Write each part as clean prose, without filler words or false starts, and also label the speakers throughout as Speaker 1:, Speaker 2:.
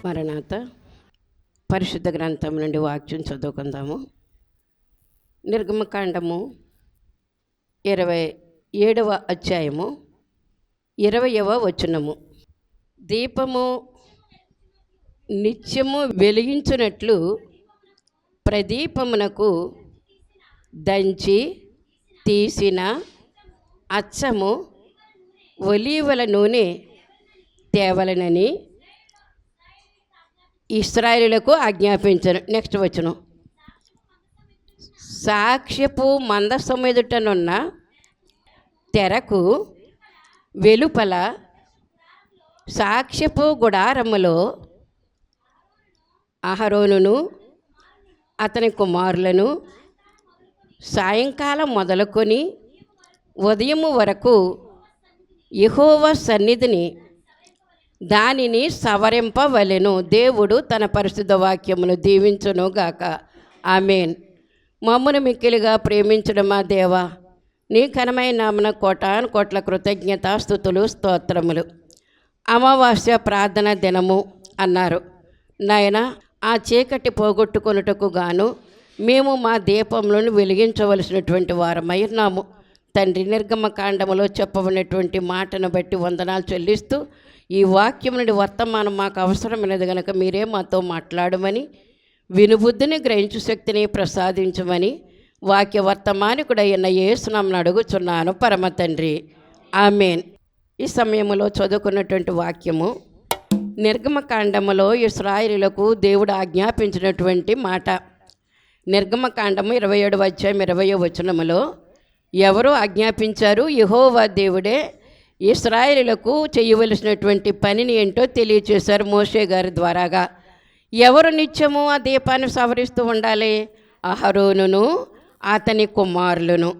Speaker 1: మరణాత పరిశుద్ధ గ్రంథం నుండి వాక్యం చదువుకుందాము. నిర్గమకాండము 27వ అధ్యాయము 20వ వచనము. దీపము నిత్యము వెలిగించునట్లు ప్రదీపమునకు దంచి తీసిన అచ్చము ఒలీవల నూనె తేవలనని ఇశ్రాయేలులకు ఆజ్ఞాపించను. నెక్స్ట్ వచనం. సాక్ష్యపు మందసం ఎదుటనున్న తెరకు వెలుపల సాక్ష్యపు గుడారములో అహరోనును అతని కుమారులను సాయంకాలం మొదలుకొని ఉదయము వరకు యెహోవా సన్నిధిని దానిని సవరింపవలెను. దేవుడు తన పరిశుద్ధ వాక్యమును దీవించును గాక. ఆమేన్. మమ్మును మిక్కిలిగా ప్రేమించడం మా దేవా, నీ ఘనమైన నామన కోటాను కోట్ల కృతజ్ఞతాస్తుతులు స్తోత్రములు. అమావాస్య ప్రార్థన దినము అన్నారు. నాయన, ఆ చీకటి పోగొట్టుకొనుటకు గాను మేము మా దీపములను వెలిగించవలసినటువంటి వారమై ఉన్నాము. తండ్రి, నిర్గమకాండములో చెప్పబడినటువంటి మాటను బట్టి వందనాలు చెల్లిస్తూ, ఈ వాక్యం నుండి వర్తమానం మాకు అవసరమైనది కనుక మీరే మాతో మాట్లాడమని, వినుబుద్ధిని గ్రహించు శక్తిని ప్రసాదించమని వాక్య వర్తమానికుడైన యేసునామమున అడుగుచున్నాను పరమ తండ్రి. ఆమేన్. ఈ సమయంలో చదువుకున్నటువంటి వాక్యము నిర్గమకాండములో ఇశ్రాయేలులకు దేవుడు ఆజ్ఞాపించినటువంటి మాట. నిర్గమకాండము 27వ అధ్యాయం 20వ వచనములో ఎవరు ఆజ్ఞాపించారు? యెహోవా దేవుడే ఇశ్రాయేలులకు చేయవలసినటువంటి పనిని ఏంటో తెలియచేశారు మోషే గారి ద్వారాగా. ఎవరు నిత్యము ఆ దీపాన్ని సవరిస్తూ ఉండాలి? అహరోనును అతని కుమారులను.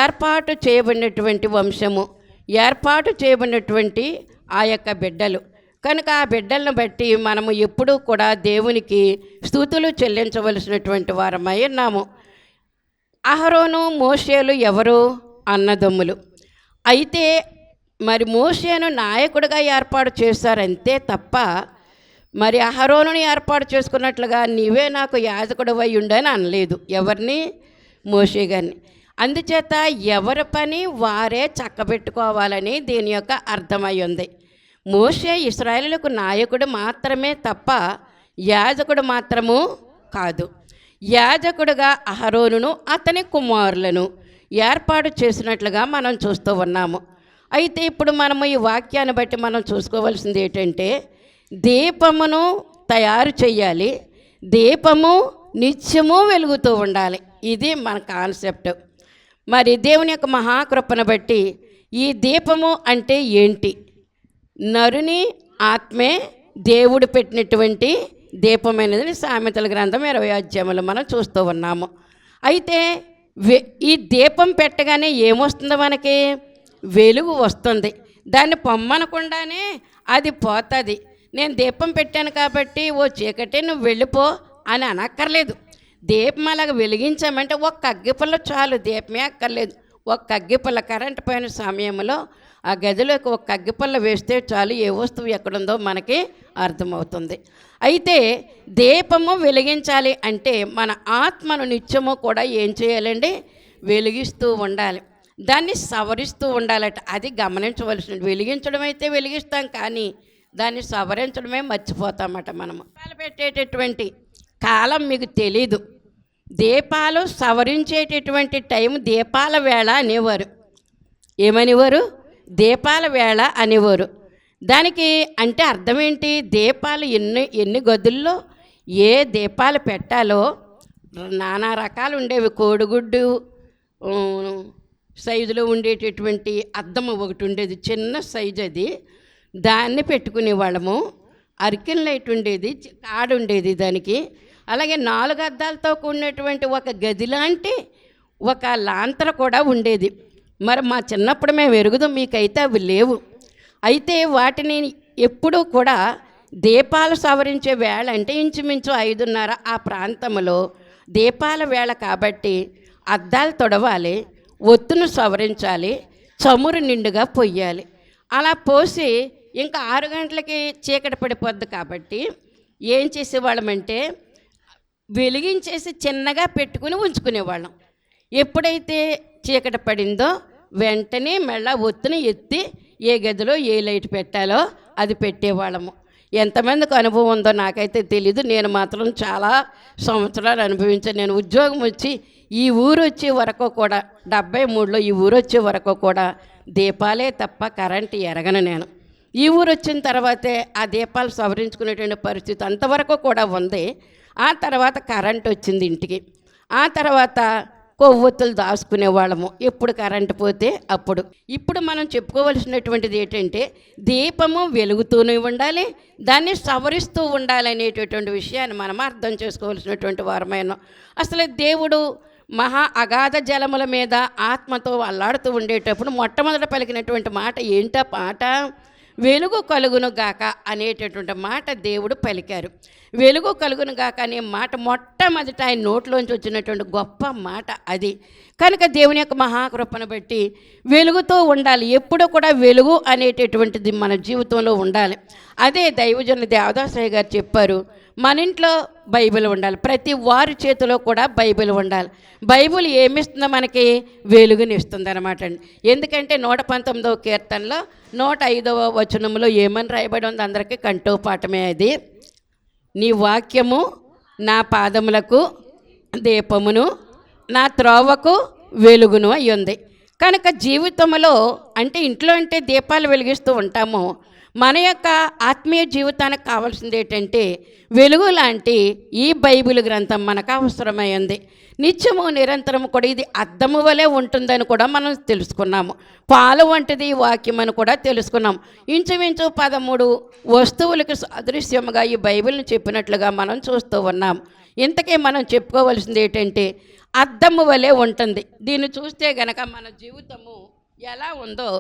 Speaker 1: ఏర్పాటు చేయబడినటువంటి వంశము, ఏర్పాటు చేయబడినటువంటి ఆ యొక్క బిడ్డలు కనుక ఆ బిడ్డలను బట్టి మనము ఎప్పుడూ కూడా దేవునికి స్తుతులు చెల్లించవలసినటువంటి వారమై ఉన్నాము. అహరోను మోషేలు ఎవరు? అన్నదమ్ములు. అయితే మరి మోషేను నాయకుడిగా ఏర్పాటు చేశారంతే తప్ప మరి అహరోనుని ఏర్పాటు చేసుకున్నట్లుగా నీవే నాకు యాజకుడివై ఉండని అనలేదు. ఎవరిని? మోషే గారిని. అందుచేత ఎవరి పని వారే చక్కబెట్టుకోవాలని దీని యొక్క అర్థమై ఉంది. మోషే ఇశ్రాయేలులకు నాయకుడు మాత్రమే తప్ప యాజకుడు మాత్రము కాదు. యాజకుడుగా అహరోనును అతని కుమారులను ఏర్పాటు చేసినట్లుగా మనం చూస్తూ ఉన్నాము. అయితే ఇప్పుడు మనము ఈ వాక్యాన్ని బట్టి మనం చూసుకోవాల్సింది ఏంటంటే, దీపమును తయారు చేయాలి, దీపము నిత్యము వెలుగుతూ ఉండాలి. ఇది మన కాన్సెప్ట్. మరి దేవుని యొక్క మహాకృపను బట్టి ఈ దీపము అంటే ఏంటి? నరుని ఆత్మే దేవుడు పెట్టినటువంటి దీపమైనది సామెతల గ్రంథం 20వ అధ్యాయంలో మనం చూస్తూ ఉన్నాము. అయితే ఈ దీపం పెట్టగానే ఏమొస్తుంది? మనకి వెలుగు వస్తుంది. దాన్ని పొమ్మనకుండానే అది పోతుంది. నేను దీపం పెట్టాను కాబట్టి ఓ చీకటి నువ్వు వెళ్ళిపో అని అనక్కర్లేదు. దీపం అలాగ వెలిగించామంటే ఒక్క అగ్గిపుల్ల చాలు, దీపమే అక్కర్లేదు. ఒక్క అగ్గిపుల్ల కరెంటు పోయిన సమయంలో ఆ గదిలోకి ఒక్క అగ్గిపుల్ల వేస్తే చాలు, ఏ వస్తువు ఎక్కడుందో మనకి అర్థమవుతుంది. అయితే దీపము వెలిగించాలి అంటే మన ఆత్మను నిత్యము కూడా ఏం చేయాలండి? వెలిగిస్తూ ఉండాలి, దాన్ని సవరిస్తూ ఉండాలట. అది గమనించవలసిన. వెలిగించడం అయితే వెలిగిస్తాం, కానీ దాన్ని సవరించడమే మర్చిపోతామట మనము. దీపాలు పెట్టేటటువంటి కాలం మీకు తెలీదు. దీపాలు సవరించేటటువంటి టైం దీపాల వేళ అనేవారు. ఏమనేవారు? దీపాల వేళ అనేవారు. దానికి అంటే అర్థం ఏంటి? దీపాలు ఎన్ని గదుల్లో ఏ దీపాలు పెట్టాలో నానా రకాలు ఉండేవి. కోడిగుడ్డు సైజులో ఉండేటటువంటి అద్దం ఒకటి ఉండేది, చిన్న సైజు. అది దాన్ని పెట్టుకునే వాళ్ళము. అరికెన్ లైట్ ఉండేది, కాడ ఉండేది దానికి. అలాగే 4 అద్దాలతో కూడినటువంటి ఒక గది లాంటి ఒక లాంతర కూడా ఉండేది. మరి మా చిన్నప్పుడు మేము ఎరుగుదాం, మీకైతే అవి లేవు. అయితే వాటిని ఎప్పుడూ కూడా దీపాలు సవరించే వేళ అంటే ఇంచుమించు 5:30 ఆ ప్రాంతంలో దీపాల వేళ కాబట్టి అద్దాలు తొడవాలి, ఒత్తును సవరించాలి, చమురు నిండుగా పొయ్యాలి. అలా పోసి ఇంకా 6 గంటలకి చీకటి పడిపోద్ది కాబట్టి ఏం చేసేవాళ్ళమంటే వెలిగించేసి చిన్నగా పెట్టుకుని ఉంచుకునేవాళ్ళం. ఎప్పుడైతే చీకటి పడిందో వెంటనే మళ్ళా ఒత్తుని ఎత్తి ఏ గదిలో ఏ లైట్ పెట్టాలో అది పెట్టేవాళ్ళము. ఎంతమందికి అనుభవం ఉందో నాకైతే తెలీదు. నేను మాత్రం చాలా సంవత్సరాలు అనుభవించాను. నేను ఉద్యోగం వచ్చి ఈ ఊరు వచ్చే వరకు కూడా 73లో ఈ ఊరు వచ్చే వరకు కూడా దీపాలే తప్ప కరెంటు ఎరగను నేను. ఈ ఊరు వచ్చిన తర్వాతే ఆ దీపాలు సవరించుకునేటువంటి పరిస్థితి అంతవరకు కూడా ఉంది. ఆ తర్వాత కరెంట్ వచ్చింది ఇంటికి. ఆ తర్వాత కొవ్వొత్తులు దాచుకునేవాళ్ళము ఎప్పుడు కరెంటు పోతే అప్పుడు. ఇప్పుడు మనం చెప్పుకోవలసినటువంటిది ఏంటంటే దీపము వెలుగుతూనే ఉండాలి, దాన్ని సవరిస్తూ ఉండాలి అనేటటువంటి విషయాన్ని మనం అర్థం చేసుకోవాల్సినటువంటి వారమైన. అసలు దేవుడు మహా అగాధ జలముల మీద ఆత్మతో అల్లాడుతూ ఉండేటప్పుడు మొట్టమొదట పలికినటువంటి మాట ఏంటా పాట? వెలుగు కలుగును గాక అనేటటువంటి మాట దేవుడు పలికారు. వెలుగు కలుగును గాక అనే మాట మొట్టమొదట ఆయన నోట్లోంచి వచ్చినటువంటి గొప్ప మాట అది. కనుక దేవుని యొక్క మహాకృపను బట్టి వెలుగుతూ ఉండాలి. ఎప్పుడూ కూడా వెలుగు అనేటటువంటిది మన జీవితంలో ఉండాలి. అదే దైవజనులు దేవదాసయ్య గారు చెప్పారు, మన ఇంట్లో బైబిల్ ఉండాలి, ప్రతి వారి చేతిలో కూడా బైబిల్ ఉండాలి. బైబిల్ ఏమిస్తుందో మనకి? వెలుగుని ఇస్తుంది అనమాట అండి. ఎందుకంటే 119వ కీర్తనలో 105వ వచనంలో ఏమని రాయబడి ఉంది? అందరికీ కంఠోపాఠమే అది. నీ వాక్యము నా పాదములకు దీపమును నా త్రోవకు వెలుగును అయి ఉంది. కనుక జీవితంలో అంటే ఇంట్లో అంటే దీపాలు వెలిగిస్తూ ఉంటాము. మన యొక్క ఆత్మీయ జీవితానికి కావాల్సింది ఏంటంటే వెలుగు లాంటి ఈ బైబిల్ గ్రంథం మనకు అవసరమైంది. నిత్యము నిరంతరము కూడా ఇది అద్దము వలె ఉంటుందని కూడా మనం తెలుసుకున్నాము. పాలు వంటిది ఈ వాక్యం అని కూడా తెలుసుకున్నాం. ఇంచుమించు 13 వస్తువులకు సాదృశ్యముగా ఈ బైబిల్ని చెప్పినట్లుగా మనం చూస్తూ ఉన్నాం. ఇంతకీ మనం చెప్పుకోవాల్సింది ఏంటంటే అద్దము వలె ఉంటుంది. దీన్ని చూస్తే గనక మన జీవితము ఎలా ఉందో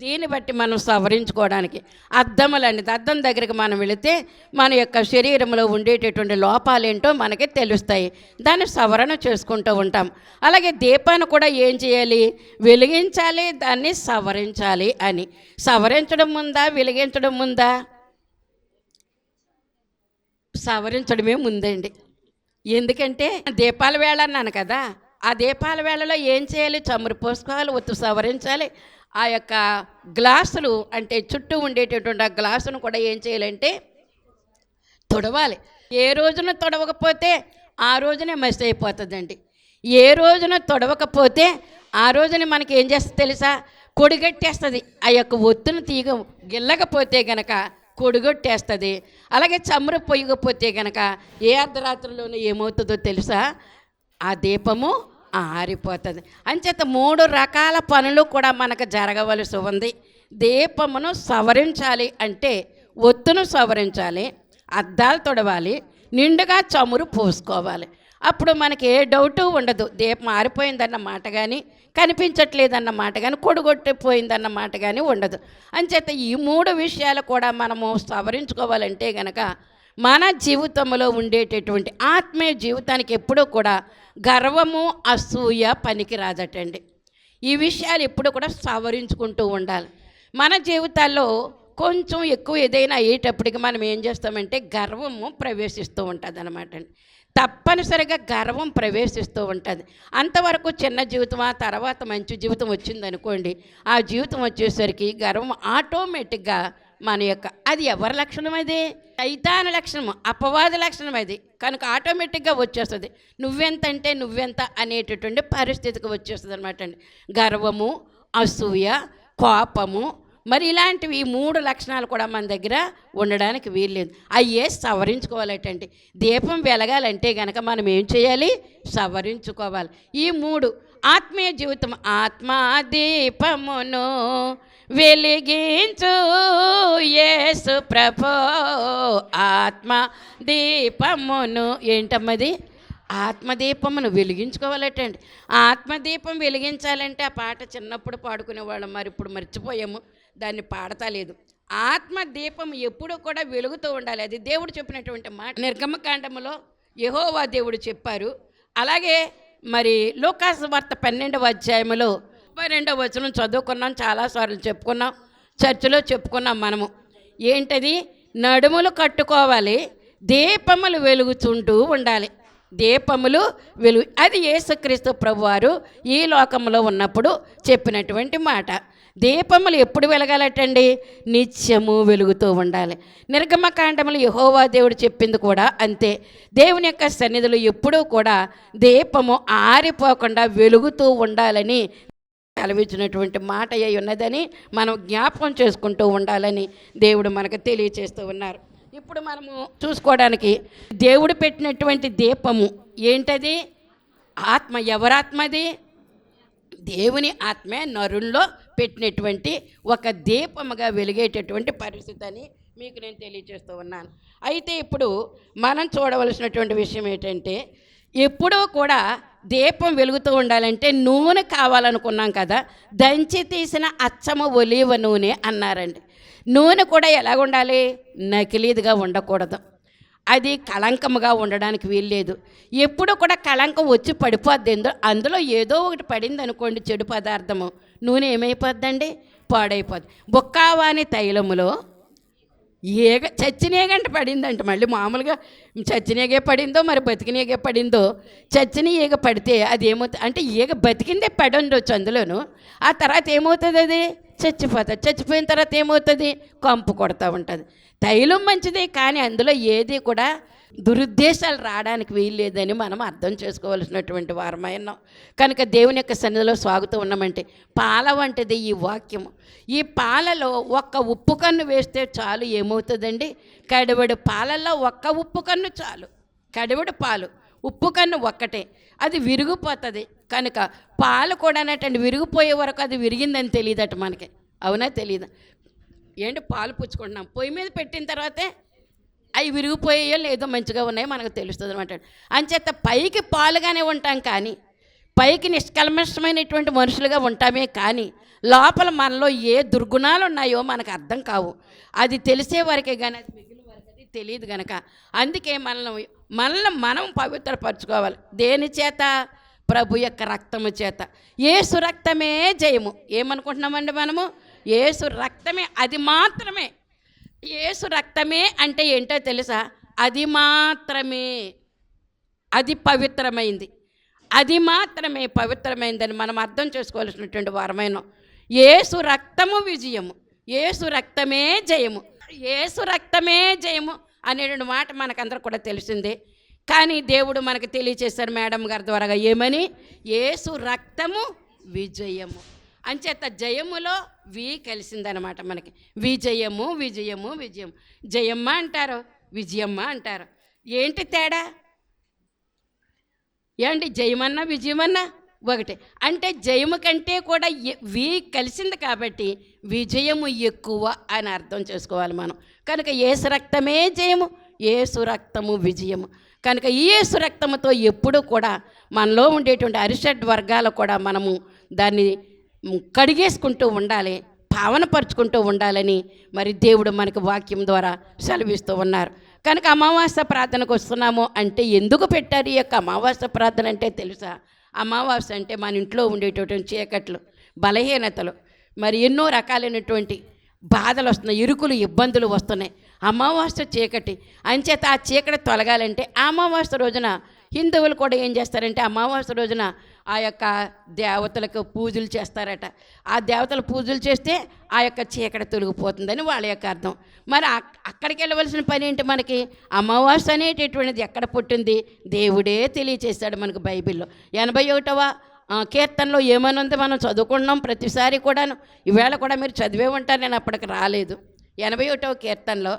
Speaker 1: దీన్ని బట్టి మనం సవరించుకోవడానికి అద్దములండి. అద్దం దగ్గరికి మనం వెళితే మన యొక్క శరీరంలో ఉండేటటువంటి లోపాలేంటో మనకి తెలుస్తాయి. దాన్ని సవరణ చేసుకుంటూ ఉంటాం. అలాగే దీపాన్ని కూడా ఏం చేయాలి? వెలిగించాలి, దాన్ని సవరించాలి అని. సవరించడం ముందా వెలిగించడం ముందా? సవరించడమే ముందండి. ఎందుకంటే దీపాల వేళ అన్నాను కదా, ఆ దీపాల వేళలో ఏం చేయాలి? చమురు పోసుకోవాలి, ఒత్తు సవరించాలి. ఆ యొక్క గ్లాసులు అంటే చుట్టూ ఉండేటటువంటి ఆ గ్లాసును కూడా ఏం చేయాలంటే తుడవాలి. ఏ రోజున తుడవకపోతే ఆ రోజునే మసి అయిపోతుందండి. ఏ రోజున తుడవకపోతే ఆ రోజున మనకి ఏం చేస్తుంది తెలుసా? కొడిగట్టేస్తుంది. ఆ యొక్క ఒత్తును గిల్లకపోతే గనక కొడిగొట్టేస్తుంది. అలాగే చమురు పొయ్యకపోతే గనక ఏ అర్ధరాత్రిలోనూ ఏమవుతుందో తెలుసా? ఆ దీపము ఆరిపోతుంది. అంచేత 3 రకాల పనులు కూడా మనకు జరగవలసి ఉంది. దీపమును సవరించాలి అంటే ఒత్తును సవరించాలి, అద్దాలు తొడవాలి, నిండుగా చమురు పోసుకోవాలి. అప్పుడు మనకి ఏ డౌటు ఉండదు. దీపం ఆరిపోయిందన్న మాట కానీ, కనిపించట్లేదన్న మాట కానీ, కొడుగొట్టిపోయిందన్న మాట కానీ ఉండదు. అంచేత ఈ 3 విషయాలు కూడా మనము సవరించుకోవాలంటే గనక మన జీవితంలో ఉండేటటువంటి ఆత్మీయ జీవితానికి ఎప్పుడూ కూడా గర్వము అసూయ పనికి రాదటండి. ఈ విషయాలు ఎప్పుడు కూడా సవరించుకుంటూ ఉండాలి. మన జీవితాల్లో కొంచెం ఎక్కువ ఏదైనా అయ్యేటప్పటికి మనం ఏం చేస్తామంటే గర్వము ప్రవేశిస్తూ ఉంటుంది అనమాట అండి. తప్పనిసరిగా గర్వం ప్రవేశిస్తూ ఉంటుంది. అంతవరకు చిన్న జీవితం, ఆ తర్వాత మంచి జీవితం వచ్చిందనుకోండి, ఆ జీవితం వచ్చేసరికి గర్వం ఆటోమేటిక్గా మన యొక్క అది ఎవరి లక్షణం? అది సైతాను లక్షణము, అపవాది లక్షణం అది. కనుక ఆటోమేటిక్గా వచ్చేస్తుంది. నువ్వెంత అంటే నువ్వెంత అనేటటువంటి పరిస్థితికి వచ్చేస్తుంది అనమాట అండి. గర్వము, అసూయ, కోపము, మరి ఇలాంటివి ఈ 3 లక్షణాలు కూడా మన దగ్గర ఉండడానికి వీల్లేదు. అయ్యే సవరించుకోవాలటండి. దీపం వెలగాలంటే కనుక మనం ఏం చేయాలి? సవరించుకోవాలి. ఈ 3 ఆత్మీయ జీవితం. ఆత్మా దీపమును వెలిగించు యేసు ప్రభో, ఆత్మ దీపమును. ఏంటమ్మది? ఆత్మదీపమును వెలిగించుకోవాలటండి. ఆత్మదీపం వెలిగించాలంటే ఆ పాట చిన్నప్పుడు పాడుకునేవాళ్ళం, మరి ఇప్పుడు మర్చిపోయాము, దాన్ని పాడతలేదు. ఆత్మదీపం ఎప్పుడు కూడా వెలుగుతూ ఉండాలి. అది దేవుడు చెప్పినటువంటి మాట. నిర్గమకాండములో యెహోవా దేవుడు చెప్పారు. అలాగే మరి లూకాసు వార్త 12వ అధ్యాయములో 32వ వచనం చదువుకున్నాం, చాలాసార్లు చెప్పుకున్నాం, చర్చిలో చెప్పుకున్నాం మనము. ఏంటది? నడుములు కట్టుకోవాలి, దీపములు వెలుగుచుంటూ ఉండాలి. దీపములు వెలుగు, అది యేసుక్రీస్తు ప్రభువారు ఈ లోకంలో ఉన్నప్పుడు చెప్పినటువంటి మాట. దీపములు ఎప్పుడు వెలగాలటండి? నిత్యము వెలుగుతూ ఉండాలి. నిర్గమకాండములు యెహోవా దేవుడు చెప్పింది కూడా అంతే. దేవుని యొక్క సన్నిధిలో ఎప్పుడూ కూడా దీపము ఆరిపోకుండా వెలుగుతూ ఉండాలని సెలవిచ్చినటువంటి మాట అయి ఉన్నదని మనం జ్ఞాపకం చేసుకుంటూ ఉండాలని దేవుడు మనకు తెలియచేస్తూ ఉన్నారు. ఇప్పుడు మనము చూసుకోవడానికి దేవుడు పెట్టినటువంటి దీపము ఏంటది? ఆత్మ. ఎవరాత్మది? దేవుని ఆత్మే నరుల్లో పెట్టినటువంటి ఒక దీపముగా వెలిగేటటువంటి పరిస్థితి అని మీకు నేను తెలియజేస్తూ ఉన్నాను. అయితే ఇప్పుడు మనం చూడవలసినటువంటి విషయం ఏంటంటే, ఎప్పుడూ కూడా దీపం వెలుగుతూ ఉండాలంటే నూనె కావాలనుకున్నాం కదా, దంచి తీసిన అచ్చము ఒలీవ నూనె అన్నారండి. నూనె కూడా ఎలాగ ఉండాలి? నకిలీదిగా ఉండకూడదు, అది కళంకముగా ఉండడానికి వీల్లేదు. ఎప్పుడు కూడా కళంకం వచ్చి పడిపోద్ది. అందులో ఏదో ఒకటి పడింది అనుకోండి, చెడు పదార్థము, నూనె ఏమైపోద్దండి? పాడైపోద్ది. బొక్కావాని తైలములో చచ్చినీగంట పడిందంట. మళ్ళీ మామూలుగా చచ్చినీగే పడిందో మరి బతికినీగే పడిందో, చచ్చిన ఈగ పడితే అది ఏమవుతుంది అంటే, ఈగ బతికిందే పడి ఉండొచ్చు అందులోను, ఆ తర్వాత ఏమవుతుంది? అది చచ్చిపోతుంది. చచ్చిపోయిన తర్వాత ఏమవుతుంది? కంపు కొడతా ఉంటుంది. తైలం మంచిదే, కానీ అందులో ఏది కూడా దురుద్దేశాలు రావడానికి వీల్లేదని మనం అర్థం చేసుకోవాల్సినటువంటి వారమైనాం. కనుక దేవుని యొక్క సన్నిధిలో సాగుతూ ఉన్నామంటే, పాల వంటిది ఈ వాక్యము. ఈ పాలలో ఒక్క ఉప్పు కన్ను వేస్తే చాలు. ఏమవుతుందండి? కడివెడు పాలల్లో ఒక్క ఉప్పు కన్ను చాలు. కడివెడు పాలు, ఉప్పు కన్ను ఒక్కటే, అది విరిగిపోతుంది. కనుక పాలు కూడా అన్నట్టండి, విరిగిపోయే వరకు అది విరిగిందని తెలియదట మనకి. అవునా? తెలియదు ఏంటి? పాలు పుచ్చుకుంటున్నాం, పొయ్యి మీద పెట్టిన తర్వాతే అవి విరిగిపోయాయో లేదో మంచిగా ఉన్నాయో మనకు తెలుస్తుంది అనమాట. అంచేత పైకి పాలుగానే ఉంటాం, కానీ పైకి నిష్కల్మషమైనటువంటి మనుషులుగా ఉంటామే, కానీ లోపల మనలో ఏ దుర్గుణాలు ఉన్నాయో మనకు అర్థం కావు. అది తెలిసే వరకే, కానీ అది మిగిలిన వరకు అది తెలియదు. కనుక అందుకే మనల్ని మనం పవిత్రపరచుకోవాలి. దేని చేత? ప్రభు యొక్క రక్తము చేత. యేసు రక్తమే జయము. ఏమనుకుంటున్నామండి మనము? యేసు రక్తమే, అది మాత్రమే. యేసు రక్తమే అంటే ఏంటో తెలుసా? అది మాత్రమే, అది పవిత్రమైంది, అది మాత్రమే పవిత్రమైందని మనం అర్థం చేసుకోవాల్సినటువంటి వారమైన. యేసు రక్తము విజయము, యేసు రక్తమే జయము, యేసు రక్తమే జయము అనేటువంటి మాట మనకందరూ కూడా తెలిసిందే. కానీ దేవుడు మనకు తెలియచేశారు మేడం గారి ద్వారా. ఏమని? యేసు రక్తము విజయము. అంచేత జయములో వి కలిసిందనమాట మనకి. విజయము, విజయము, విజయం. జయమ్మ అంటారు, విజయమ్మ అంటారు. ఏంటి తేడా? ఏమండి? జయమన్నా విజయమన్నా ఒకటే. అంటే జయము కంటే కూడా వి కలిసింది కాబట్టి విజయము ఎక్కువ అని అర్థం చేసుకోవాలి మనం. కనుక యేసు రక్తమే జయము, యేసు రక్తము విజయము. కనుక ఈ యేసు రక్తముతో ఎప్పుడూ కూడా మనలో ఉండేటువంటి అరిషడ్ వర్గాలు కూడా మనము దాన్ని కడిగేసుకుంటూ ఉండాలి, భావనపరుచుకుంటూ ఉండాలని మరి దేవుడు మనకు వాక్యం ద్వారా సెలవిస్తూ ఉన్నారు. కనుక అమావాస్య ప్రార్థనకు వస్తున్నాము అంటే ఎందుకు పెట్టారు ఈ యొక్క అమావాస్య ప్రార్థన అంటే తెలుసా? అమావాస్య అంటే మన ఇంట్లో ఉండేటటువంటి చీకట్లు, బలహీనతలు, మరి ఎన్నో రకాలైనటువంటి బాధలు వస్తున్నాయి, ఇరుకులు, ఇబ్బందులు వస్తున్నాయి. అమావాస్య చీకటి. అంచేత ఆ చీకటి తొలగాలంటే అమావాస్య రోజున హిందువులు కూడా ఏం చేస్తారంటే, అమావాస్య రోజున ఆ యొక్క దేవతలకు పూజలు చేస్తారట. ఆ దేవతల పూజలు చేస్తే ఆ యొక్క చీకటి తొలగిపోతుందని వాళ్ళ యొక్క అర్థం. మరి అక్కడికి వెళ్ళవలసిన పని ఏంటి మనకి? అమావాస్య అనేటటువంటిది ఎక్కడ పుట్టింది? దేవుడే తెలియచేశాడు మనకు బైబిల్లో. 81వ కీర్తనలో ఏమనుంది మనం చదువుకుంటున్నాం ప్రతిసారి కూడాను. ఈవేళ కూడా మీరు చదివే ఉంటారు, నేను అప్పటికి రాలేదు. 81వ కీర్తనలో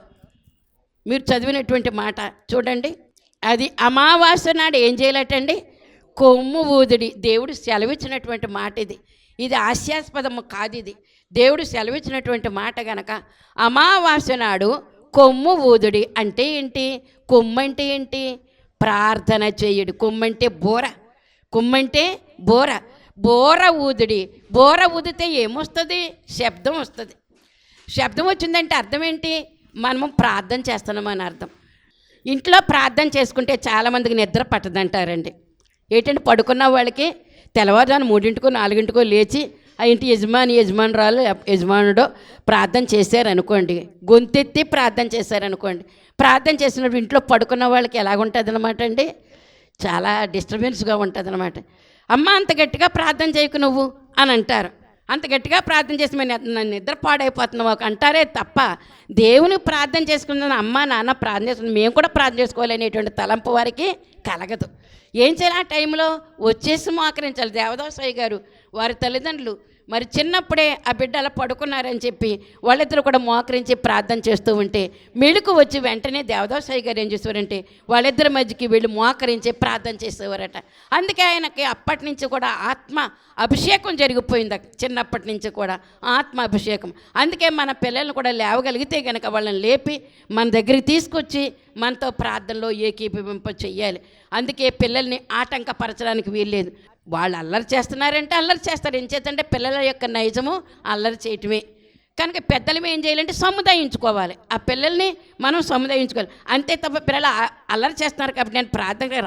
Speaker 1: మీరు చదివినటువంటి మాట చూడండి. అది అమావాస్య నాడు ఏం చేయాలటండి? కొమ్ము ఊదుడి. దేవుడు సెలవిచ్చినటువంటి మాట ఇది. ఇది హాస్యాస్పదము కాదు, ఇది దేవుడు సెలవిచ్చినటువంటి మాట. గనక అమావాస్య నాడు కొమ్ము ఊదుడి అంటే ఏంటి? కొమ్ము అంటే ఏంటి? ప్రార్థన చేయుడి. కొమ్మంటే బోర, కొమ్మంటే బోర. బోర ఊదుడి. బోర ఊదితే ఏమొస్తుంది? శబ్దం వస్తుంది. శబ్దం వచ్చిందంటే అర్థం ఏంటి? మనము ప్రార్థన చేస్తున్నామని అర్థం. ఇంట్లో ప్రార్థన చేసుకుంటే చాలామందికి నిద్ర పట్టదంటారండి. ఏంటంటే పడుకున్న వాళ్ళకి తెల్లవారుజాను 3 4 లేచి ఆ ఇంటి యజమానురాలు యజమానుడో ప్రార్థన చేశారనుకోండి, గొంతెత్తి ప్రార్థన చేశారనుకోండి, ప్రార్థన చేసినప్పుడు ఇంట్లో పడుకున్న వాళ్ళకి ఎలాగుంటుంది అనమాట అండి, చాలా డిస్టర్బెన్స్గా ఉంటుంది అనమాట. అమ్మ అంత గట్టిగా ప్రార్థన చేయకు నువ్వు అని అంటారు. అంత గట్టిగా ప్రార్థన చేసి నన్ను నిద్ర పాడైపోతున్నావు అంటారే తప్ప, దేవుని ప్రార్థన చేసుకున్న అమ్మ నాన్న ప్రార్థన చేసుకుని మేము కూడా ప్రార్థన చేసుకోవాలనేటువంటి తలంపు వారికి కలగదు. ఏం చేయాలి? ఆ టైంలో వచ్చేసి మోకరించాలి. దేవదాసయ్య గారు వారి తల్లిదండ్రులు మరి చిన్నప్పుడే ఆ బిడ్డ అలా పడుకున్నారని చెప్పి వాళ్ళిద్దరు కూడా మోకరించి ప్రార్థన చేస్తూ ఉంటే మెళుకు వచ్చి వెంటనే దేవదాసయ్య గారు ఏం చేసేవారంటే వాళ్ళిద్దరి మధ్యకి వెళ్ళి మోకరించి ప్రార్థన చేసేవారట. అందుకే ఆయనకి అప్పటి నుంచి కూడా ఆత్మ అభిషేకం జరిగిపోయింది, చిన్నప్పటి నుంచి కూడా ఆత్మ అభిషేకం. అందుకే మన పిల్లల్ని కూడా లేవగలిగితే కనుక వాళ్ళని లేపి మన దగ్గరికి తీసుకొచ్చి మనతో ప్రార్థనలో ఏకీభవింప చెయ్యాలి. అందుకే పిల్లల్ని ఆటంకపరచడానికి వీల్లేదు. వాళ్ళు అల్లరి చేస్తున్నారంటే అల్లరి చేస్తారు. ఏం చేద్దంటే పిల్లల యొక్క నైజము అల్లరి చేయటమే. కనుక పెద్దలు ఏం చేయాలంటే సముదాయించుకోవాలి, ఆ పిల్లల్ని మనం సముదాయించుకోవాలి. అంతే తప్ప పిల్లలు అల్లరి చేస్తున్నారు కాబట్టి నేను ప్రార్థనకి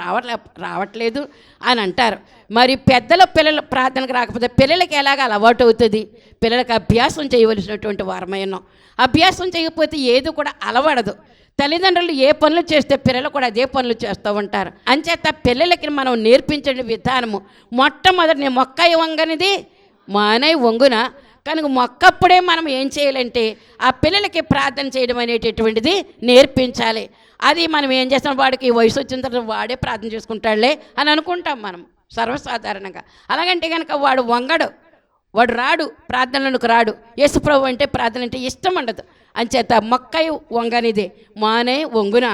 Speaker 1: రావట్లేదు అని అంటారు. మరి పిల్లలు ప్రార్థనకు రాకపోతే పిల్లలకి ఎలాగ అలవాటు అవుతుంది? పిల్లలకి అభ్యాసం చేయవలసినటువంటి వారమై ఉన్నాం. అభ్యాసం చేయకపోతే ఏది కూడా అలవడదు. తల్లిదండ్రులు ఏ పనులు చేస్తే పిల్లలు కూడా అదే పనులు చేస్తూ ఉంటారు. అంచేత పిల్లలకి మనం నేర్పించే విధానము మొట్టమొదటి మొక్కయి వంగనిది మానై వంగున. కనుక మొక్కప్పుడే మనం ఏం చేయాలంటే ఆ పిల్లలకి ప్రార్థన చేయడం అనేటటువంటిది నేర్పించాలి. అది మనం ఏం చేస్తాం, వాడికి వయసు వచ్చిన తర్వాత వాడే ప్రార్థన చేసుకుంటాడులే అని అనుకుంటాం మనం సర్వసాధారణంగా. అలాగంటే కనుక వాడు వంగడు, వాడు రాడు, ప్రార్థనలకు రాడు. యేసుప్రభు అంటే ప్రార్థన అంటే ఇష్టం ఉండదు. అంచేత మొక్కై వంగనిదే మానే వంగున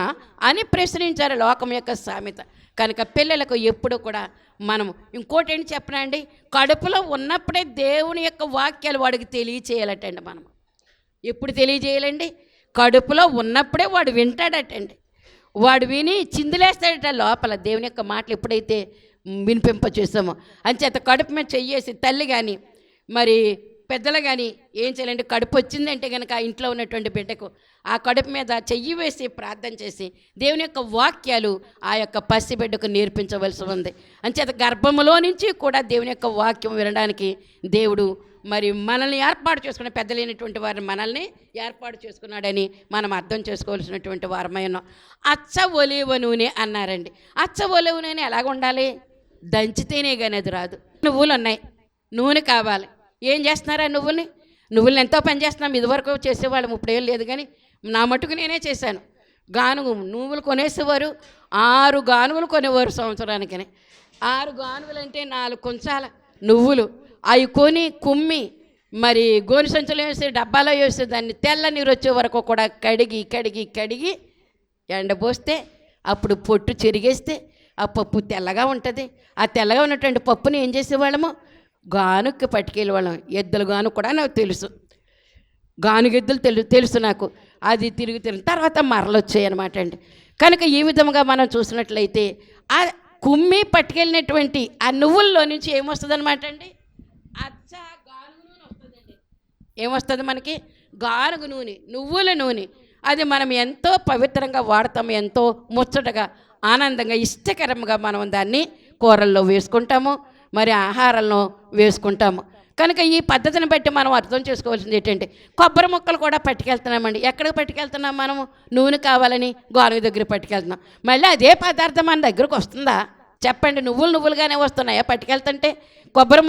Speaker 1: అని ప్రశ్నించారు లోకం యొక్క సామెత. కనుక పిల్లలకు ఎప్పుడు కూడా మనం ఇంకోటి ఏంటి చెప్పనా అండి, కడుపులో ఉన్నప్పుడే దేవుని యొక్క వాక్యాలు వాడికి తెలియచేయాలటండి. మనం ఎప్పుడు తెలియజేయాలండి? కడుపులో ఉన్నప్పుడే వాడు వింటాడటండి. వాడు విని చిందులేస్తాడట లోపల దేవుని యొక్క మాటలు ఎప్పుడైతే వినిపింప చేస్తామో. అంచేత కడుపు మీద చెయ్యేసి తల్లి కానీ మరి పెద్దలు కానీ ఏం చేయాలంటే కడుపు వచ్చిందంటే కనుక ఇంట్లో ఉన్నటువంటి బిడ్డకు ఆ కడుపు మీద చెయ్యి వేసి ప్రార్థన చేసి దేవుని యొక్క వాక్యాలు ఆ యొక్క పసి బిడ్డకు నేర్పించవలసి ఉంది. అంచేత గర్భములో నుంచి కూడా దేవుని యొక్క వాక్యం వినడానికి దేవుడు మరి మనల్ని ఏర్పాటు చేసుకున్న పెద్దలైనటువంటి వారిని మనల్ని ఏర్పాటు చేసుకున్నాడని మనం అర్థం చేసుకోవాల్సినటువంటి వారమై ఉన్నాం. అచ్చ ఒలివ నూనె అన్నారండి. అచ్చ ఒలివ నూనె ఎలాగ ఉండాలి? దంచితేనే కానీ అది రాదు. నువ్వులు ఉన్నాయి, నూనె కావాలి. ఏం చేస్తున్నారా? నువ్వుల్ని ఎంతో పని చేస్తున్నాం. ఇదివరకు చేసేవాళ్ళం, ఇప్పుడేం లేదు. కానీ నా మటుకు నేనే చేశాను. నువ్వులు కొనేసేవారు, 6 గానుగులు కొనేవారు సంవత్సరానికి. 6 గానుగులు అంటే 4 కుంచాల నువ్వులు. అవి కొని కుమ్మి మరి గోని సంచులు వేసి డబ్బాలో వేసి దాన్ని తెల్ల నీరు వచ్చే వరకు కూడా కడిగి ఎండబోస్తే అప్పుడు పొట్టు చెరిగేస్తే ఆ పప్పు తెల్లగా ఉంటుంది. ఆ తెల్లగా ఉన్నటువంటి పప్పుని ఏం చేసేవాళ్ళము? గానుక్కి పట్టుకెళ్ళేవాళ్ళం. ఎద్దుల గాను కూడా నాకు తెలుసు, గానుగెద్దులు తెలుసు నాకు. అది తిరిగి తర్వాత మరలు వచ్చాయి అనమాట అండి. కనుక ఈ విధంగా మనం చూసినట్లయితే ఆ కుమ్మి పట్టుకెళ్ళినటువంటి ఆ నువ్వుల్లో నుంచి ఏమొస్తుంది అనమాట అండి? అచ్చ గానుగు నూనె వస్తుందండి. ఏమొస్తుంది మనకి? గానుగు నూనె, నువ్వుల నూనె. అది మనం ఎంతో పవిత్రంగా వాడతాము, ఎంతో ముచ్చటగా ఆనందంగా ఇష్టకరంగా మనం దాన్ని కూరల్లో వేసుకుంటాము, మరి ఆహారంలో వేసుకుంటాము. కనుక ఈ పద్ధతిని బట్టి మనం అర్థం చేసుకోవాల్సింది ఏంటంటే కొబ్బరి ముక్కలు కూడా పట్టుకెళ్తున్నామండి. ఎక్కడికి పట్టుకెళ్తున్నాం మనము? నూనె కావాలని గానుగ దగ్గర పట్టుకెళ్తున్నాం. మళ్ళీ అదే పదార్థం మన దగ్గరకు వస్తుందా చెప్పండి? నువ్వులుగానే వస్తున్నాయా పట్టుకెళ్తుంటే? కొబ్బరి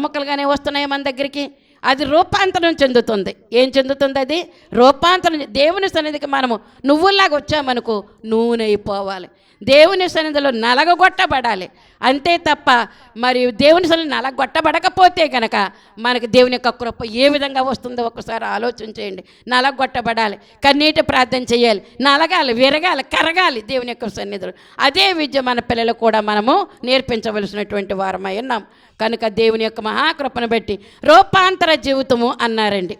Speaker 1: ముక్కలుగానే వస్తున్నాయా మన దగ్గరికి? అది రూపాంతరం చెందుతుంది. ఏం చెందుతుంది? అది రూపాంతరం. దేవుని సన్నిధికి మనము నువ్వుల్లాగా వచ్చామనుకో నూనె అయిపోవాలి. దేవుని సన్నిధిలో నలగొట్టబడాలి అంతే తప్ప మరి దేవుని సన్నిధి నలగొట్టబడకపోతే కనుక మనకి దేవుని యొక్క కృప ఏ విధంగా వస్తుందో ఒకసారి ఆలోచన చేయండి. నలగొట్టబడాలి, కన్నీటి ప్రార్థన చేయాలి, నలగాలి, విరగాలి, కరగాలి దేవుని యొక్క సన్నిధిలో. అదే విద్య మన పిల్లలు కూడా మనము నేర్పించవలసినటువంటి వారమై ఉన్నాం. కనుక దేవుని యొక్క మహాకృపను బట్టి రూపాంతర జీవితము అన్నారండి.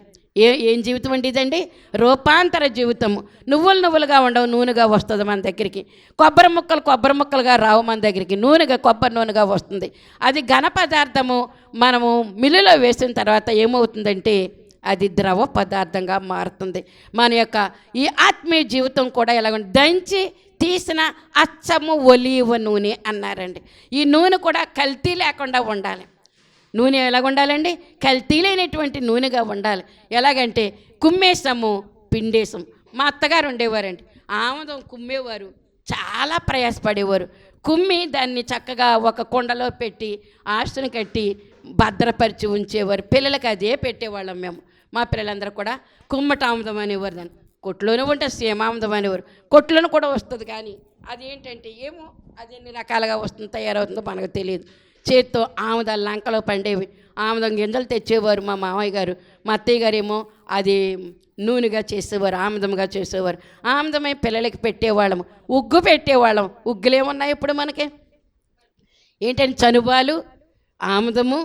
Speaker 1: ఏం జీవితం అండి ఇదండి? రూపాంతర జీవితము. నువ్వులుగా ఉండవు, నూనెగా వస్తుంది మన దగ్గరికి. కొబ్బరి ముక్కలుగా రావు మన దగ్గరికి, కొబ్బరి నూనెగా వస్తుంది. అది ఘన పదార్థము. మనము మిల్లులో వేసిన తర్వాత ఏమవుతుందంటే అది ద్రవ పదార్థంగా మారుతుంది. మన యొక్క ఈ ఆత్మీయ జీవితం కూడా ఎలాగ దంచి తీసిన అచ్చము ఒలీవ నూనె అన్నారండి. ఈ నూనె కూడా కల్తీ లేకుండా ఉండాలి. నూనె ఎలాగ ఉండాలండి? కల్తీ లేనటువంటి నూనెగా ఉండాలి. ఎలాగంటే కుమ్మేసాము, పిండేసాం. మా అత్తగారు ఉండేవారండి, ఆముదం కుమ్మేవారు, చాలా ప్రయాసపడేవారు. కుమ్మి దాన్ని చక్కగా ఒక కుండలో పెట్టి ఆస్తుని కట్టి భద్రపరిచి ఉంచేవారు. పిల్లలకి అదే పెట్టేవాళ్ళం మేము. మా పిల్లలందరూ కూడా కుమ్మట ఆముదం అనేవారు. దాన్ని కొట్లోనే ఉంటే సీమాముదం అనేవారు. కొట్లోనే కూడా వస్తుంది, కానీ అదేంటంటే ఏమో అది ఎన్ని రకాలుగా వస్తుంది, తయారవుతుందో మనకు తెలియదు. చేత్తో ఆముదాలు లంకలో పండేవి, ఆముదం గింజలు తెచ్చేవారు మా మామయ్య గారు. మా అత్తయ్య గారు ఏమో అది నూనెగా చేసేవారు, ఆముదంగా చేసేవారు. ఆముదమై పిల్లలకి పెట్టేవాళ్ళము. ఉగ్గు పెట్టేవాళ్ళం. ఉగ్గులు ఏమున్నాయి ఇప్పుడు మనకి? ఏంటంటే చనుబాలు, ఆముదము,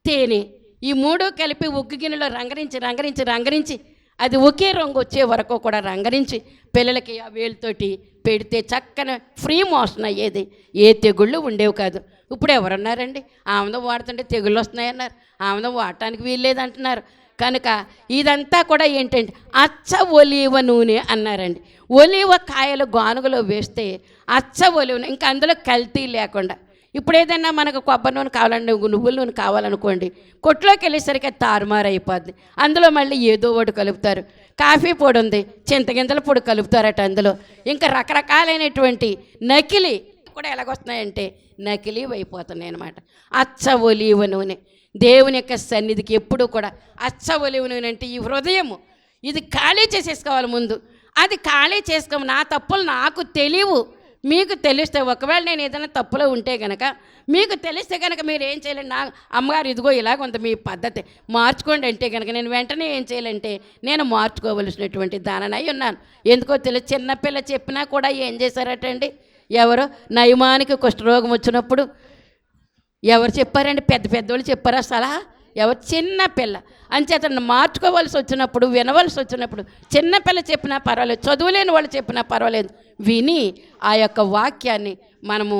Speaker 1: తేనె, ఈ మూడు కలిపి ఉగ్గు గిన్నెలో రంగరించి అది ఒకే రంగు వచ్చే వరకు కూడా రంగరించి పిల్లలకి ఆ వేలుతోటి పెడితే చక్కన ఫ్రీ మోషన్ అయ్యేది. ఏ తెగుళ్ళు ఉండేవి కాదు. ఇప్పుడు ఎవరన్నారండి ఆముదం వాడుతుంటే తెగుళ్ళు వస్తున్నాయన్నారు, ఆముదం వాడటానికి వీల్లేదంటున్నారు. కనుక ఇదంతా కూడా ఏంటంటే అచ్చ ఒలీవ నూనె అన్నారండి. ఒలీవ కాయలు గానుగలో వేస్తే అచ్చ ఒలీవ, ఇంకా అందులో కల్తీ లేకుండా. ఇప్పుడు ఏదైనా మనకు కొబ్బరి నూనె కావాలండి, నువ్వుల నూనె కావాలనుకోండి, కొట్లోకి వెళ్ళేసరికి అది తారుమారు అయిపోద్ది. అందులో మళ్ళీ ఏదో ఒకటి కలుపుతారు. కాఫీ పొడి ఉంది, చింతగింజల పొడి కలుపుతారట అందులో. ఇంకా రకరకాలైనటువంటి నకిలీ కూడా ఎలాగొస్తున్నాయంటే నకిలీ అయిపోతున్నాయి అన్నమాట. అచ్చ ఒలీవ నూనె దేవుని యొక్క సన్నిధికి ఎప్పుడూ కూడా అచ్చ ఒలీవ నూనె అంటే ఈ హృదయము, ఇది ఖాళీ చేసేసుకోవాలి ముందు. అది ఖాళీ చేసుకోము. నా తప్పులు నాకు తెలియవు, మీకు తెలిస్తే, ఒకవేళ నేను ఏదైనా తప్పులో ఉంటే కనుక మీకు తెలిస్తే కనుక మీరు ఏం చేయాలండి? నా అమ్మగారు ఇదిగో ఇలాగ ఉంది మీ పద్ధతి, మార్చుకోండి అంటే కనుక నేను వెంటనే ఏం చేయాలంటే నేను మార్చుకోవలసినటువంటి దాననై ఉన్నాను. ఎందుకో తెలియదు, చిన్నపిల్ల చెప్పినా కూడా ఏం చేశారటండి, ఎవరో నయమానికి కుష్ఠరోగం వచ్చినప్పుడు ఎవరు చెప్పారండి? పెద్దోళ్ళు చెప్పారా సలహా? ఎవరు? చిన్న పిల్ల అంచేత మార్చుకోవాల్సి వచ్చినప్పుడు, వినవలసి వచ్చినప్పుడు చిన్నపిల్ల చెప్పినా పర్వాలేదు, చదువులేని వాళ్ళు చెప్పినా పర్వాలేదు, విని ఆ యొక్క వాక్యాన్ని మనము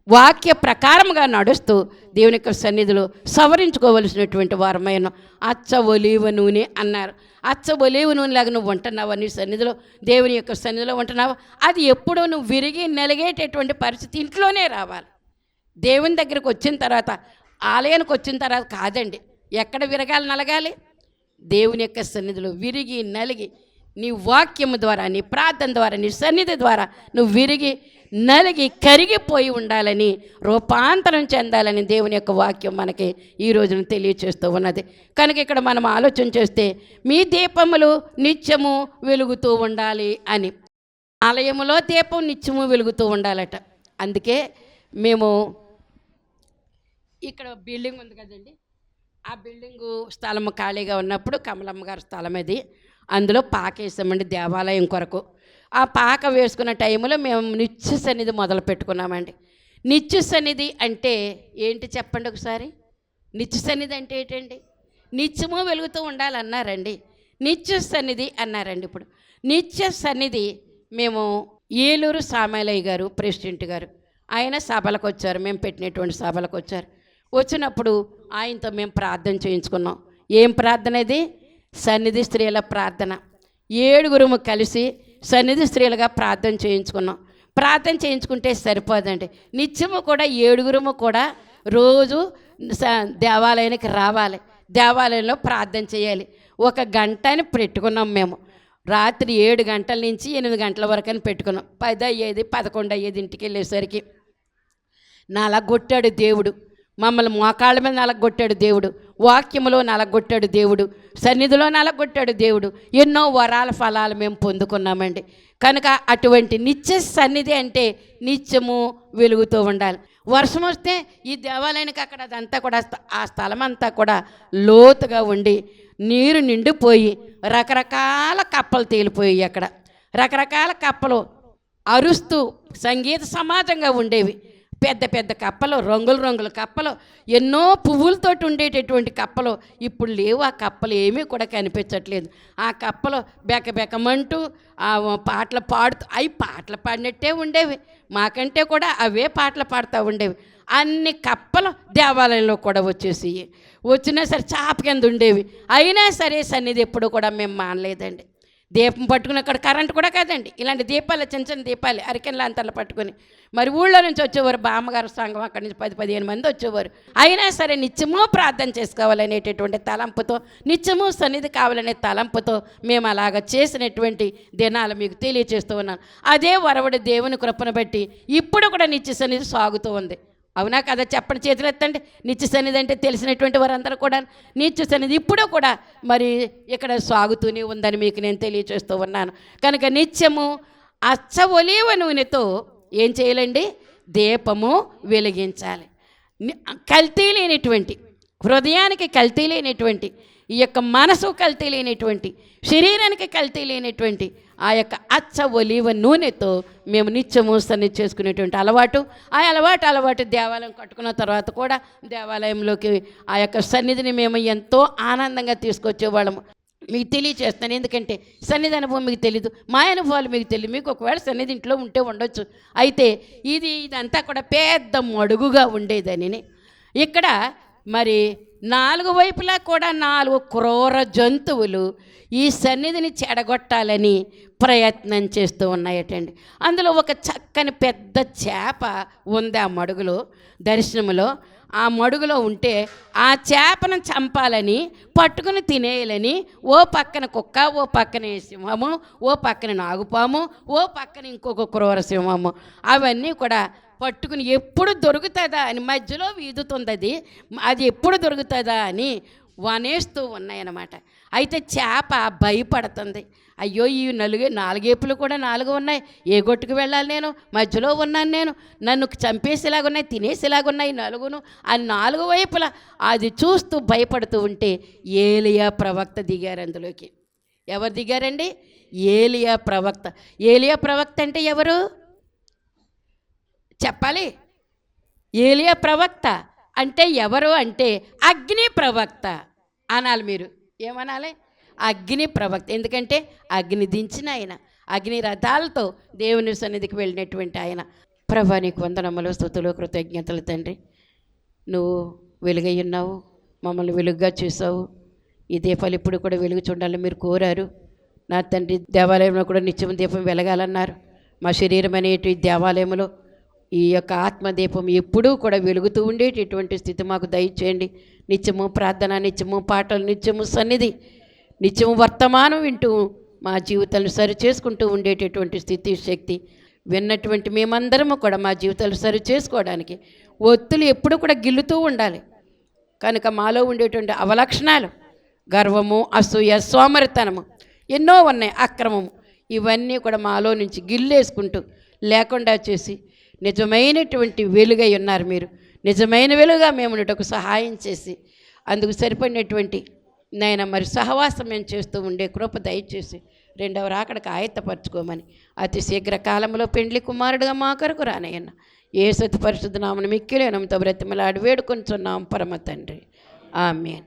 Speaker 1: వాక్య ప్రకారంగా నడుస్తూ దేవుని యొక్క సన్నిధిలో సవరించుకోవలసినటువంటి వారమైన అచ్చ ఒలీవ నూనె అన్నారు. అచ్చ ఒలీవ నూనెలాగా నువ్వు ఉంటున్నావా? నీ సన్నిధిలో, దేవుని యొక్క సన్నిధిలో ఉంటున్నావా? అది ఎప్పుడూ నువ్వు విరిగి నలిగేటటువంటి పరిస్థితి ఇంట్లోనే రావాలి. దేవుని దగ్గరికి వచ్చిన తర్వాత, ఆలయానికి వచ్చిన తర్వాత కాదండి. ఎక్కడ విరగాలి, నలగాలి? దేవుని యొక్క సన్నిధిలో విరిగి నలిగి నీ వాక్యము ద్వారా, నీ ప్రార్థన ద్వారా, నీ సన్నిధి ద్వారా నువ్వు విరిగి నలిగి కరిగిపోయి ఉండాలని, రూపాంతరం చెందాలని దేవుని యొక్క వాక్యం మనకి ఈ రోజున తెలియచేస్తూ ఉన్నది. కనుక ఇక్కడ మనం ఆలోచన చేస్తే మీ దీపములు నిత్యము వెలుగుతూ ఉండాలి అని. ఆలయములో దీపం నిత్యము వెలుగుతూ ఉండాలట. అందుకే మేము ఇక్కడ బిల్డింగ్ ఉంది కదండి, ఆ బిల్డింగు స్థలము ఖాళీగా ఉన్నప్పుడు కమలమ్మ గారి స్థలం అది, అందులో పాక వేసామండి దేవాలయం కొరకు. ఆ పాక వేసుకున్న టైంలో మేము నిత్య సన్నిధి మొదలు పెట్టుకున్నామండి. నిత్య సన్నిధి అంటే ఏంటి చెప్పండి ఒకసారి? నిత్య సన్నిధి అంటే ఏంటండి? నిత్యము వెలుగుతూ ఉండాలన్నారండి, నిత్య సన్నిధి అన్నారండి. ఇప్పుడు నిత్య సన్నిధి మేము ఏలూరు సామేలయ్య గారు ప్రెసిడెంట్ గారు, ఆయన సభలకు వచ్చారు, మేము పెట్టినటువంటి సభలకు వచ్చారు. వచ్చినప్పుడు ఆయనతో మేము ప్రార్థన చేయించుకున్నాం. ఏం ప్రార్థన ఇది? సన్నిధి స్త్రీల ప్రార్థన. 7 కలిసి సన్నిధి స్త్రీలుగా ప్రార్థన చేయించుకున్నాం. ప్రార్థన చేయించుకుంటే సరిపోదండి, నిత్యము కూడా 7 కూడా రోజు దేవాలయానికి రావాలి, దేవాలయంలో ప్రార్థన చేయాలి. 1 గంటని పెట్టుకున్నాం మేము. రాత్రి 7 గంటల నుంచి 8 గంటల వరకు అని పెట్టుకున్నాం. 10 అయ్యేది, 11 అయ్యేది ఇంటికి వెళ్ళేసరికి. నలగొట్టాడు దేవుడు మమ్మల్ని, మోకాళ్ళ మీద నలగొట్టాడు దేవుడు, వాక్యములో నలగొట్టాడు దేవుడు, సన్నిధిలో నలగొట్టాడు దేవుడు. ఎన్నో వరాల ఫలాలు మేము పొందుకున్నామండి. కనుక అటువంటి నిత్య సన్నిధి అంటే నిత్యము వెలుగుతూ ఉండాలి. వర్షం వస్తే ఈ దేవాలయానికి అక్కడ అదంతా కూడా, ఆ స్థలం అంతా కూడా లోతుగా ఉండి నీరు నిండిపోయి రకరకాల కప్పలు తేలిపోయాయి. అక్కడ రకరకాల కప్పలు అరుస్తూ సంగీత సమాజంగా ఉండేవి. పెద్ద పెద్ద కప్పలు, రంగుల కప్పలు, ఎన్నో పువ్వులతోటి ఉండేటటువంటి కప్పలు ఇప్పుడు లేవు. ఆ కప్పలు ఏమీ కూడా కనిపించట్లేదు. ఆ కప్పలు బెకబెకమంటూ ఆ పాటలు పాడుతూ, అవి పాటలు పాడినట్టే ఉండేవి, మాకంటే కూడా అవే పాటలు పాడుతూ ఉండేవి. అన్ని కప్పలు దేవాలయంలో కూడా వచ్చినా సరే చాప కింద ఉండేవి. అయినా సరే సన్నిధి ఎప్పుడు కూడా మేము మానలేదండి. దీపం పట్టుకుని అక్కడ కరెంట్ కూడా కాదండి, ఇలాంటి దీపాలు చిన్న చిన్న దీపాలు అరికెన్ లాంతర్లు పట్టుకొని మరి ఊళ్ళో నుంచి వచ్చేవారు, బామ్మగారు సంఘం అక్కడి నుంచి 10-15 మంది వచ్చేవారు. అయినా సరే నిత్యము ప్రార్థన చేసుకోవాలనేటటువంటి తలంపుతో, నిత్యము సన్నిధి కావాలనే తలంపుతో మేము అలాగ చేసినటువంటి దినాలు మీకు తెలియచేస్తూ ఉన్నాను. అదే వరవడి దేవుని కృపను బట్టి ఇప్పుడు కూడా నిత్య సన్నిధి సాగుతూ ఉంది. అవునా కదా? చెప్పండి, చేతులు ఎత్తండి. నిత్య సన్నిధి అంటే తెలిసినటువంటి వారందరూ కూడా నిత్య సన్నిధి ఇప్పుడు కూడా మరి ఇక్కడ సాగుతూనే ఉందని మీకు నేను తెలియచేస్తూ ఉన్నాను. కనుక నిత్యము అచ్చ ఒలీవ నూనెతో ఏం చేయాలండి? దీపము వెలిగించాలి. కల్తీ లేనిటువంటి, హృదయానికి కల్తీ లేనిటువంటి, ఈ యొక్క మనసు కల్తీ లేనిటువంటి, శరీరానికి కల్తీ లేనిటువంటి ఆ యొక్క అచ్చ ఒలీవ నూనెతో మేము నిత్యము సన్నిధి చేసుకునేటువంటి అలవాటు, ఆ అలవాటు దేవాలయం కట్టుకున్న తర్వాత కూడా దేవాలయంలోకి ఆ యొక్క సన్నిధిని మేము ఎంతో ఆనందంగా తీసుకొచ్చేవాళ్ళము. మీకు తెలియచేస్తాను, ఎందుకంటే సన్నిధి అనుభవం మీకు తెలీదు, మా అనుభవాలు మీకు తెలియదు. మీకు ఒకవేళ సన్నిధి ఇంట్లో ఉంటే ఉండొచ్చు. అయితే ఇదంతా కూడా పెద్ద మడుగుగా ఉండేదని ఇక్కడ మరి 4 వైపులా కూడా 4 క్రూర జంతువులు ఈ సన్నిధిని చెడగొట్టాలని ప్రయత్నం చేస్తూ ఉన్నాయటండి. అందులో ఒక చక్కని పెద్ద చేప ఉంది ఆ మడుగులో, దర్శనములో. ఆ మడుగులో ఉంటే ఆ చేపను చంపాలని, పట్టుకుని తినేయాలని ఓ పక్కన కుక్క, ఓ పక్కన సింహము, ఓ పక్కన నాగుపాము, ఓ పక్కన ఇంకొక క్రూర సింహము, అవన్నీ కూడా పట్టుకుని ఎప్పుడు దొరుకుతుందా అని మధ్యలో వీదుతుంది. అది ఎప్పుడు దొరుకుతుందా అని వనేస్తూ ఉన్నాయన్నమాట. అయితే చేప భయపడుతుంది. అయ్యో, ఈ 4 ఏపులు కూడా 4 ఉన్నాయి, ఏ గొట్టుకు వెళ్ళాలి, నేను మధ్యలో ఉన్నాను, నేను నన్ను చంపేసేలాగున్నాయి, తినేసేలాగున్నాయి 4ను అని 4 వైపులా అది చూస్తూ భయపడుతూ ఉంటే ఏలియా ప్రవక్త దిగారు అందులోకి. ఎవరు దిగారండి? ఏలియా ప్రవక్త. ఏలియా ప్రవక్త అంటే ఎవరు చెప్పాలి? ఏలియా ప్రవక్త అంటే ఎవరు అంటే అగ్ని ప్రవక్త అనాలి. మీరు ఏమనాలి? అగ్ని ప్రవక్త. ఎందుకంటే అగ్ని దించిన ఆయన, అగ్ని రథాలతో దేవుని సన్నిధికి వెళ్ళినటువంటి ఆయన. ప్రభువా, నీకు వందనములు, స్తుతులు, కృతజ్ఞతలు తండ్రి. నువ్వు వెలుగై ఉన్నావు, మమ్మల్ని వెలుగుగా చూసావు. ఈ దీపాలు ఇప్పుడు కూడా వెలుగు చూడాలని మీరు కోరారు నా తండ్రి. దేవాలయంలో కూడా నిత్యం దీపం వెలగాలన్నారు. మా శరీరం అనేటి దేవాలయంలో ఈ యొక్క ఆత్మదీపం ఎప్పుడూ కూడా వెలుగుతూ ఉండేటటువంటి స్థితి మాకు దయచేయండి. నిత్యము ప్రార్థన, నిత్యము పాటలు, నిత్యము సన్నిధి, నిత్యము వర్తమానం వింటూ మా జీవితాలను సరి చేసుకుంటూ ఉండేటటువంటి స్థితి, శక్తి విన్నటువంటి మేమందరము కూడా మా జీవితాలు సరి చేసుకోవడానికి ఒత్తులు ఎప్పుడు కూడా గిల్లుతూ ఉండాలి. కనుక మాలో ఉండేటువంటి అవలక్షణాలు, గర్వము, అసూయ, సోమరితనము ఎన్నో ఉన్నాయి, అక్రమము, ఇవన్నీ కూడా మాలో నుంచి గిల్లేసుకుంటూ లేకుండా చేసి నిజమైనటువంటి వెలుగై ఉన్నారు మీరు. నిజమైన వెలుగుగా మేము ఉండటకు సహాయం చేసి అందుకు సరిపడినటువంటి నాయన మరి సహవాసం మేము చేస్తూ ఉండే కృప దయచేసి 2వ రాకడకు ఆయత్తపరచుకోమని అతి శీఘ్ర కాలంలో పెండ్లి కుమారుడుగా మా కొరకు రానయ్యన్న యేసు పరిశుద్ధ నామమున మిక్కిలి నామముతో బ్రతిమలాడి వేడుకొంచున్నాం పరమ తండ్రి. ఆమేన్.